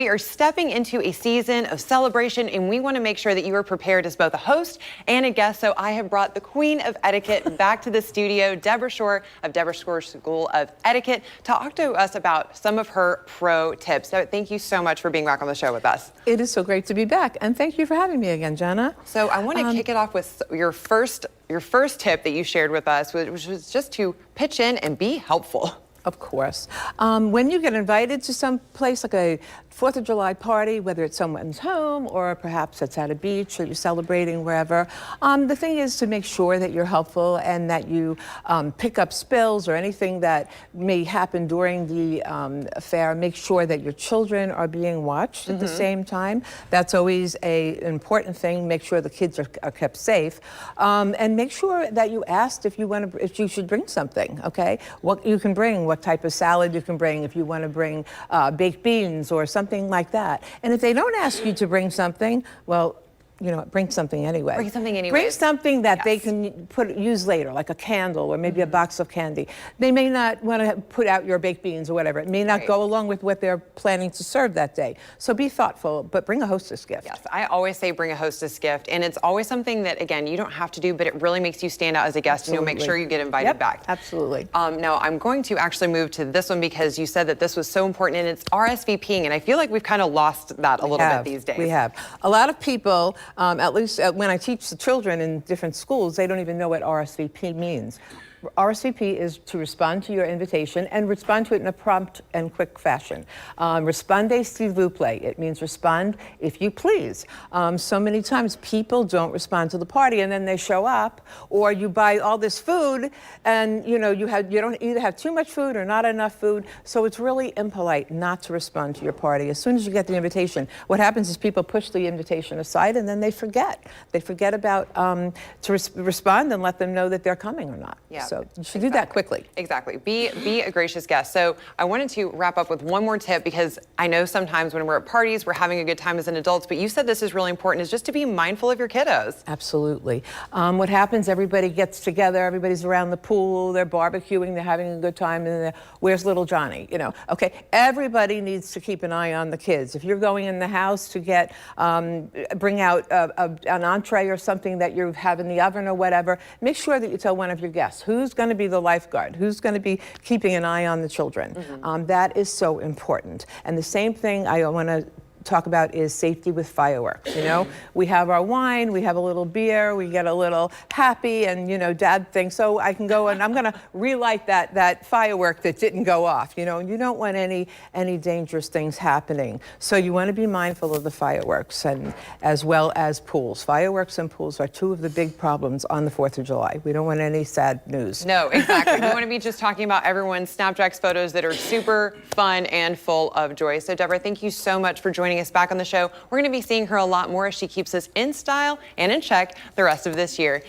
We are stepping into a season of celebration, and we want to make sure that you are prepared as both a host and a guest. So I have brought the queen of etiquette back to the studio, Deborah Shor of Deborah Shor School of Etiquette, to talk to us about some of her pro tips. So thank you so much for being back on the show with us. It is so great to be back, and thank you for having me again, Jenna. So I want to kick it off with your first tip that you shared with us, which was just to pitch in and be helpful. Of course. When you get invited to some place like a 4th of July party, whether it's someone's home or perhaps it's at a beach or you're celebrating wherever, the thing is to make sure that you're helpful and that you pick up spills or anything that may happen during the affair. Make sure that your children are being watched at the same time. That's always an important thing. Make sure the kids are kept safe. And make sure that you asked if you should bring something, okay? What you can bring, what type of salad you can bring, if you want to bring baked beans or something like that. And if they don't ask you to bring something, well, you know, bring something anyway. Bring something anyway. Bring something that they can use later, like a candle or maybe a box of candy. They may not want to put out your baked beans or whatever. It may not go along with what they're planning to serve that day. So be thoughtful, but bring a hostess gift. Yes, I always say bring a hostess gift, and it's always something that, again, you don't have to do, but it really makes you stand out as a guest, and you'll make sure you get invited back. Absolutely. Now, I'm going to actually move to this one because you said that this was so important, and it's RSVPing, and I feel like we've kind of lost that a little bit these days. We have. A lot of people, at least when I teach the children in different schools, they don't even know what RSVP means. RSVP is to respond to your invitation and respond to it in a prompt and quick fashion. Responde s'il vous plaît. It means respond if you please. So many times people don't respond to the party and then they show up, or you buy all this food and you don't either have too much food or not enough food. So it's really impolite not to respond to your party. As soon as you get the invitation, what happens is people push the invitation aside and then they forget. They forget about to respond and let them know that they're coming or not. Yeah. So you should do that quickly. Exactly. Be a gracious guest. So I wanted to wrap up with one more tip, because I know sometimes when we're at parties, we're having a good time as an adults, but you said this is really important, is just to be mindful of your kiddos. Absolutely. What happens, everybody gets together, everybody's around the pool, they're barbecuing, they're having a good time, and where's little Johnny? You know, okay, everybody needs to keep an eye on the kids. If you're going in the house to get, bring out an entree or something that you have in the oven or whatever, make sure that you tell one of your guests who's going to be the lifeguard, who's going to be keeping an eye on the children. That is so important. And the same thing I want to talk about is safety with fireworks. You know, we have our wine, we have a little beer, we get a little happy, and you know, Dad thinks, oh, I can go and I'm going to relight that firework that didn't go off. You know, and you don't want any dangerous things happening. So you want to be mindful of the fireworks, and as well as pools. Fireworks and pools are two of the big problems on the 4th of July. We don't want any sad news. No, exactly. We want to be just talking about everyone's Snapdrax photos that are super fun and full of joy. So Deborah, thank you so much for joining us back on the show. We're going to be seeing her a lot more as she keeps us in style and in check the rest of this year.